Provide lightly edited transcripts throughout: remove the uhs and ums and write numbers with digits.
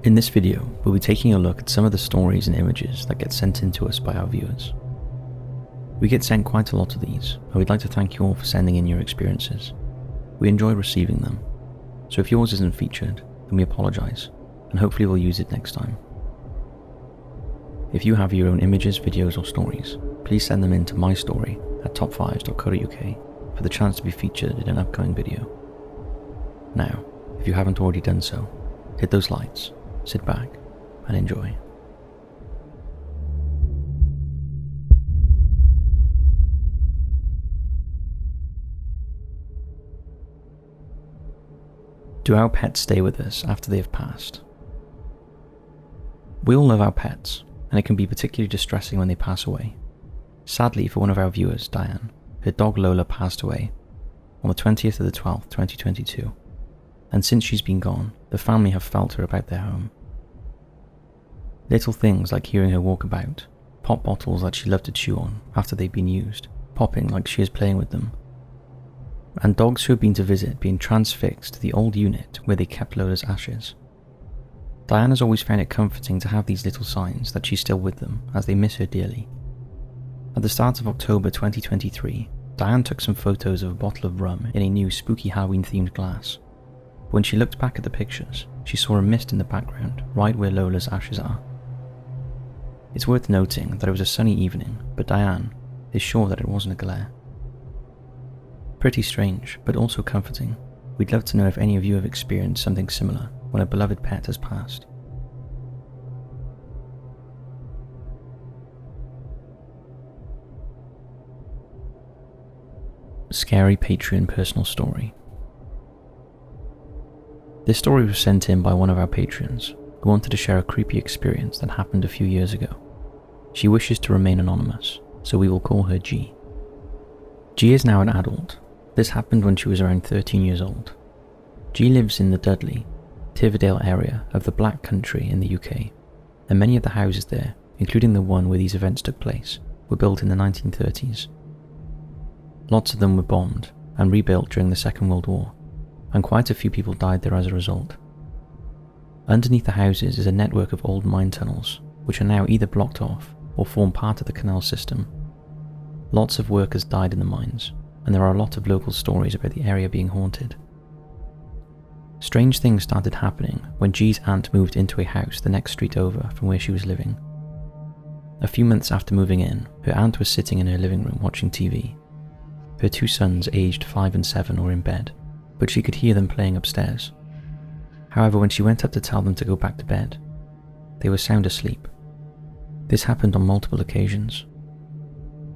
In this video, we'll be taking a look at some of the stories and images that get sent in to us by our viewers. We get sent quite a lot of these, and we'd like to thank you all for sending in your experiences. We enjoy receiving them, so if yours isn't featured, then we apologise, and hopefully we'll use it next time. If you have your own images, videos or stories, please send them in to mystory@top5s.co.uk for the chance to be featured in an upcoming video. Now, if you haven't already done so, hit those lights, sit back, and enjoy. Do our pets stay with us after they have passed? We all love our pets, and it can be particularly distressing when they pass away. Sadly for one of our viewers, Diane, her dog Lola passed away on the 20th of the 12th, 2022, and since she's been gone, the family have felt her about their home. Little things like hearing her walk about, pop bottles that she loved to chew on after they'd been used, popping like she is playing with them, and dogs who have been to visit being transfixed to the old unit where they kept Lola's ashes. Diane has always found it comforting to have these little signs that she's still with them as they miss her dearly. At the start of October 2023, Diane took some photos of a bottle of rum in a new spooky Halloween themed glass. When she looked back at the pictures, she saw a mist in the background right where Lola's ashes are. It's worth noting that it was a sunny evening, but Diane is sure that it wasn't a glare. Pretty strange, but also comforting. We'd love to know if any of you have experienced something similar when a beloved pet has passed. Scary Patreon personal story. This story was sent in by one of our patrons who wanted to share a creepy experience that happened a few years ago. She wishes to remain anonymous, so we will call her G. G is now an adult. This happened when she was around 13 years old. G lives in the Dudley, Tividale area of the Black Country in the UK, and many of the houses there, including the one where these events took place, were built in the 1930s. Lots of them were bombed and rebuilt during the Second World War, and quite a few people died there as a result. Underneath the houses is a network of old mine tunnels, which are now either blocked off or form part of the canal system. Lots of workers died in the mines, and there are a lot of local stories about the area being haunted. Strange things started happening when G's aunt moved into a house the next street over from where she was living. A few months after moving in, her aunt was sitting in her living room watching TV. Her two sons, aged 5 and 7, were in bed, but she could hear them playing upstairs. However, when she went up to tell them to go back to bed, they were sound asleep. This happened on multiple occasions.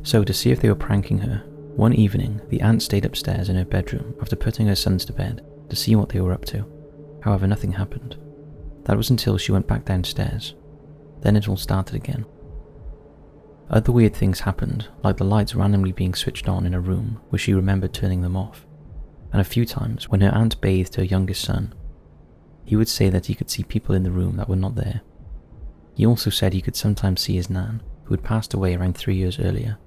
So, to see if they were pranking her, one evening the aunt stayed upstairs in her bedroom after putting her sons to bed to see what they were up to. However, nothing happened. That was until she went back downstairs. Then it all started again. Other weird things happened, like the lights randomly being switched on in a room where she remembered turning them off, and a few times when her aunt bathed her youngest son. He would say that he could see people in the room that were not there. He also said he could sometimes see his nan, who had passed away around 3 years earlier.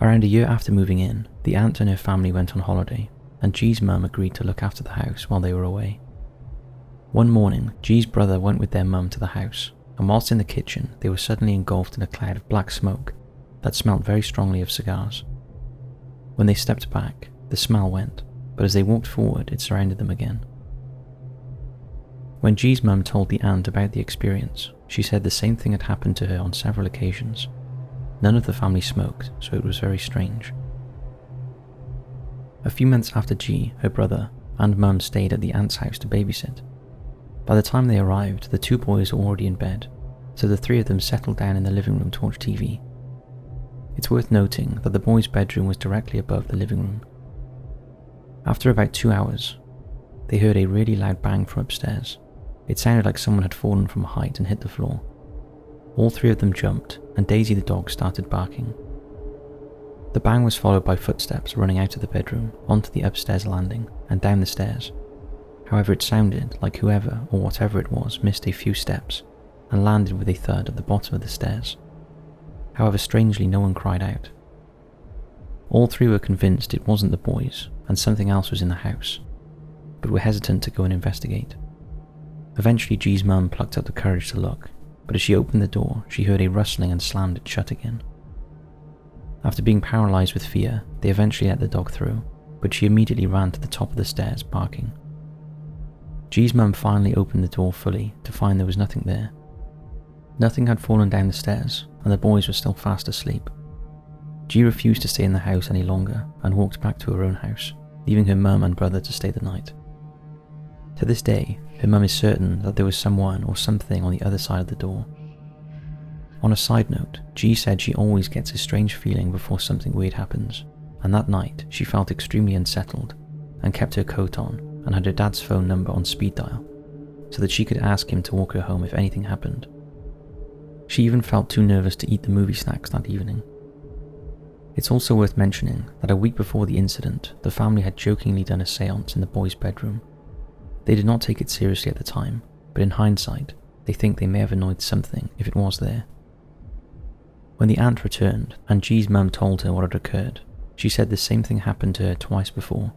Around a year after moving in, the aunt and her family went on holiday, and G's mum agreed to look after the house while they were away. One morning, G's brother went with their mum to the house, and whilst in the kitchen, they were suddenly engulfed in a cloud of black smoke that smelled very strongly of cigars. When they stepped back, the smell went, but as they walked forward, it surrounded them again. When G's mum told the aunt about the experience, she said the same thing had happened to her on several occasions. None of the family smoked, so it was very strange. A few months after G, her brother, and mum stayed at the aunt's house to babysit. By the time they arrived, the two boys were already in bed, so the three of them settled down in the living room to watch TV. It's worth noting that the boys' bedroom was directly above the living room. After about 2 hours, they heard a really loud bang from upstairs. It sounded like someone had fallen from a height and hit the floor. All three of them jumped, and Daisy the dog started barking. The bang was followed by footsteps running out of the bedroom, onto the upstairs landing, and down the stairs. However, it sounded like whoever or whatever it was missed a few steps, and landed with a thud at the bottom of the stairs. However, strangely, no one cried out. All three were convinced it wasn't the boys, and something else was in the house, but were hesitant to go and investigate. Eventually, G's mum plucked up the courage to look, but as she opened the door, she heard a rustling and slammed it shut again. After being paralysed with fear, they eventually let the dog through, but she immediately ran to the top of the stairs, barking. G's mum finally opened the door fully to find there was nothing there. Nothing had fallen down the stairs, and the boys were still fast asleep. G refused to stay in the house any longer and walked back to her own house, leaving her mum and brother to stay the night. To this day, her mum is certain that there was someone or something on the other side of the door. On a side note, G said she always gets a strange feeling before something weird happens, and that night she felt extremely unsettled and kept her coat on and had her dad's phone number on speed dial so that she could ask him to walk her home if anything happened. She even felt too nervous to eat the movie snacks that evening. It's also worth mentioning that a week before the incident, the family had jokingly done a séance in the boys' bedroom. They did not take it seriously at the time, but in hindsight, they think they may have annoyed something if it was there. When the aunt returned and G's mum told her what had occurred, she said the same thing happened to her twice before.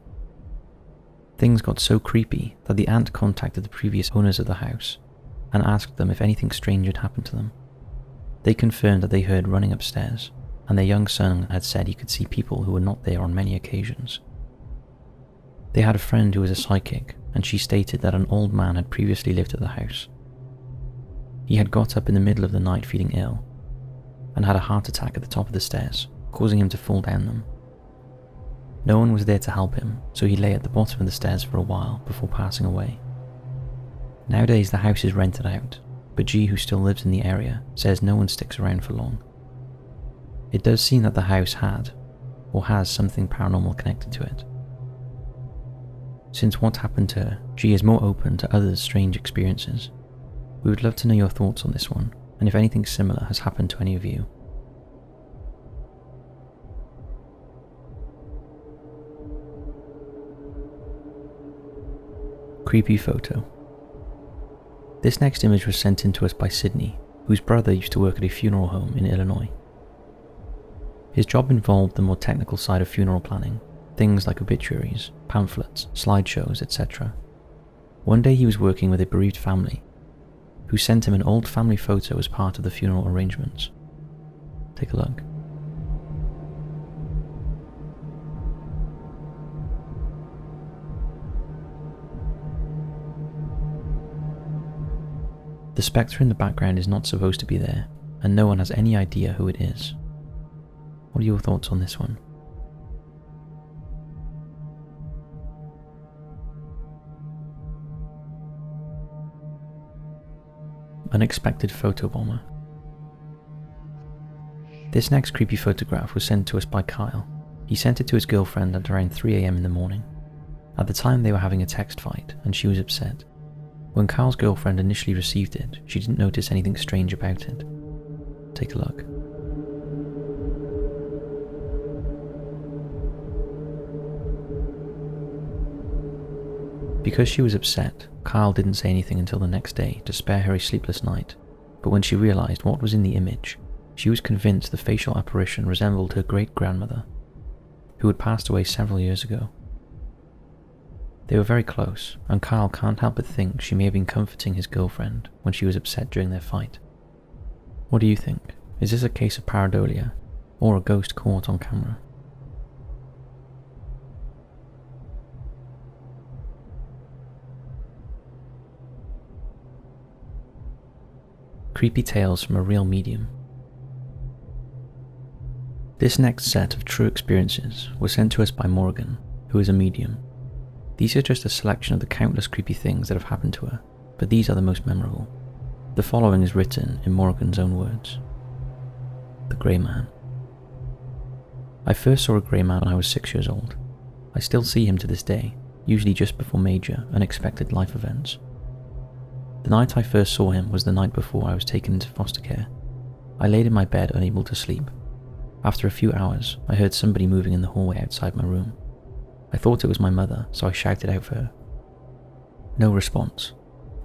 Things got so creepy that the aunt contacted the previous owners of the house and asked them if anything strange had happened to them. They confirmed that they heard running upstairs, and their young son had said he could see people who were not there on many occasions. They had a friend who was a psychic, and she stated that an old man had previously lived at the house. He had got up in the middle of the night feeling ill, and had a heart attack at the top of the stairs, causing him to fall down them. No one was there to help him, so he lay at the bottom of the stairs for a while before passing away. Nowadays the house is rented out, but G, who still lives in the area, says no one sticks around for long. It does seem that the house had, or has, something paranormal connected to it. Since what happened to her, G is more open to others' strange experiences. We would love to know your thoughts on this one, and if anything similar has happened to any of you. Creepy photo. This next image was sent in to us by Sydney, whose brother used to work at a funeral home in Illinois. His job involved the more technical side of funeral planning, things like obituaries, pamphlets, slideshows, etc. One day he was working with a bereaved family, who sent him an old family photo as part of the funeral arrangements. Take a look. The spectre in the background is not supposed to be there, and no one has any idea who it is. What are your thoughts on this one? Unexpected photobomber. This next creepy photograph was sent to us by Kyle. He sent it to his girlfriend at around 3 AM in the morning. At the time they were having a text fight, and she was upset. When Kyle's girlfriend initially received it, she didn't notice anything strange about it. Take a look. Because she was upset, Kyle didn't say anything until the next day to spare her a sleepless night, but when she realised what was in the image, she was convinced the facial apparition resembled her great-grandmother, who had passed away several years ago. They were very close, and Kyle can't help but think she may have been comforting his girlfriend when she was upset during their fight. What do you think? Is this a case of pareidolia, or a ghost caught on camera? Creepy tales from a real medium. This next set of true experiences was sent to us by Morgan, who is a medium. These are just a selection of the countless creepy things that have happened to her, but these are the most memorable. The following is written in Morgan's own words. The Grey Man. I first saw a grey man when I was 6 years old. I still see him to this day, usually just before major, unexpected life events. The night I first saw him was the night before I was taken into foster care. I laid in my bed unable to sleep. After a few hours, I heard somebody moving in the hallway outside my room. I thought it was my mother, so I shouted out for her. No response.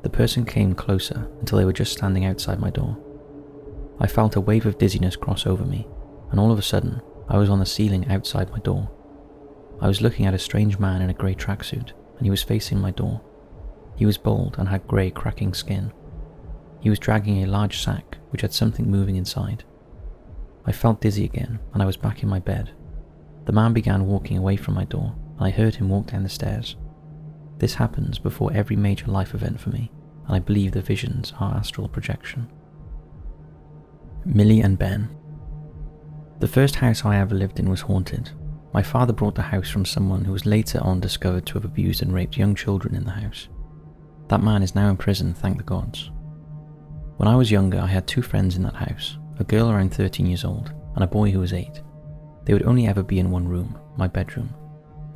The person came closer until they were just standing outside my door. I felt a wave of dizziness cross over me, and all of a sudden, I was on the ceiling outside my door. I was looking at a strange man in a grey tracksuit, and he was facing my door. He was bald and had grey cracking skin. He was dragging a large sack which had something moving inside. I felt dizzy again and I was back in my bed. The man began walking away from my door and I heard him walk down the stairs. This happens before every major life event for me, and I believe the visions are astral projection. Millie and Ben. The first house I ever lived in was haunted. My father brought the house from someone who was later on discovered to have abused and raped young children in the house. That man is now in prison, thank the gods. When I was younger, I had two friends in that house, a girl around 13 years old and a boy who was 8. They would only ever be in one room, my bedroom,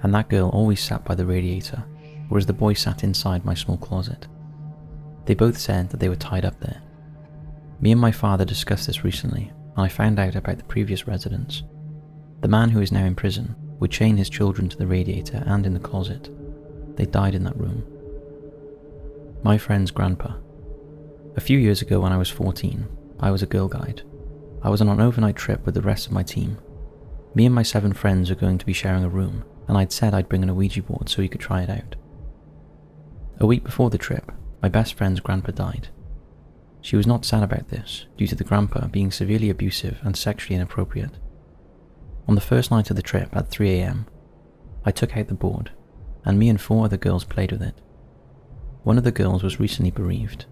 and that girl always sat by the radiator, whereas the boy sat inside my small closet. They both said that they were tied up there. Me and my father discussed this recently, and I found out about the previous residents. The man who is now in prison would chain his children to the radiator and in the closet. They died in that room. My friend's grandpa. A few years ago when I was 14, I was a girl guide. I was on an overnight trip with the rest of my team. Me and my 7 friends were going to be sharing a room, and I'd said I'd bring an Ouija board so we could try it out. A week before the trip, my best friend's grandpa died. She was not sad about this, due to the grandpa being severely abusive and sexually inappropriate. On the first night of the trip at 3 AM, I took out the board, and me and 4 other girls played with it. One of the girls was recently bereaved.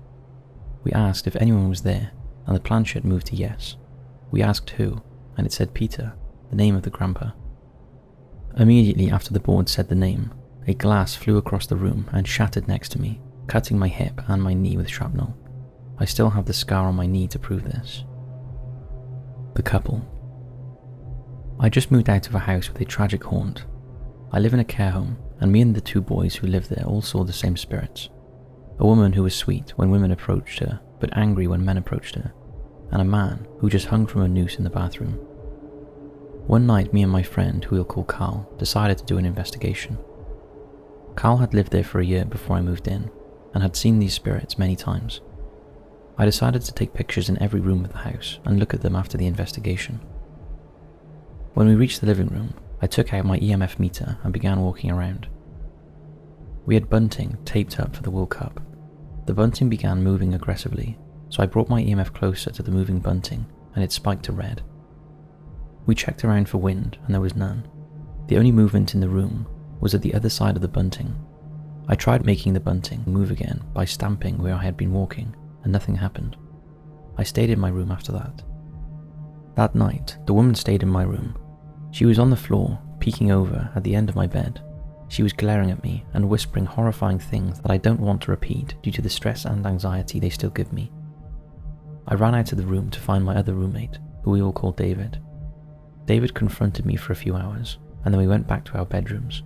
We asked if anyone was there, and the planchette moved to yes. We asked who, and it said Peter, the name of the grandpa. Immediately after the board said the name, a glass flew across the room and shattered next to me, cutting my hip and my knee with shrapnel. I still have the scar on my knee to prove this. The couple. I just moved out of a house with a tragic haunt. I live in a care home, and me and the 2 boys who lived there all saw the same spirits. A woman who was sweet when women approached her, but angry when men approached her, and a man who just hung from a noose in the bathroom. One night, me and my friend, who we'll call Carl, decided to do an investigation. Carl had lived there for a year before I moved in, and had seen these spirits many times. I decided to take pictures in every room of the house and look at them after the investigation. When we reached the living room, I took out my EMF meter and began walking around. We had bunting taped up for the World Cup. The bunting began moving aggressively, so I brought my EMF closer to the moving bunting and it spiked to red. We checked around for wind and there was none. The only movement in the room was at the other side of the bunting. I tried making the bunting move again by stamping where I had been walking, and nothing happened. I stayed in my room after that. That night, the woman stayed in my room. She was on the floor, peeking over at the end of my bed. She was glaring at me and whispering horrifying things that I don't want to repeat due to the stress and anxiety they still give me. I ran out of the room to find my other roommate, who we all called David. David confronted me for a few hours, and then we went back to our bedrooms.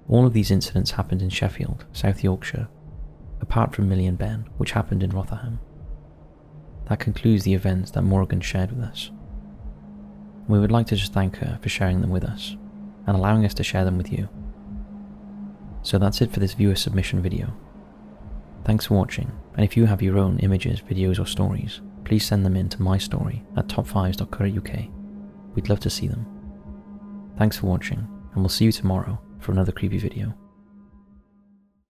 All of these incidents happened in Sheffield, South Yorkshire, apart from Millie and Ben, which happened in Rotherham. That concludes the events that Morgan shared with us. We would like to just thank her for sharing them with us, and allowing us to share them with you. So that's it for this viewer submission video. Thanks for watching, and if you have your own images, videos or stories, please send them in to mystory@top5s.co.uk. We'd love to see them. Thanks for watching, and we'll see you tomorrow for another creepy video.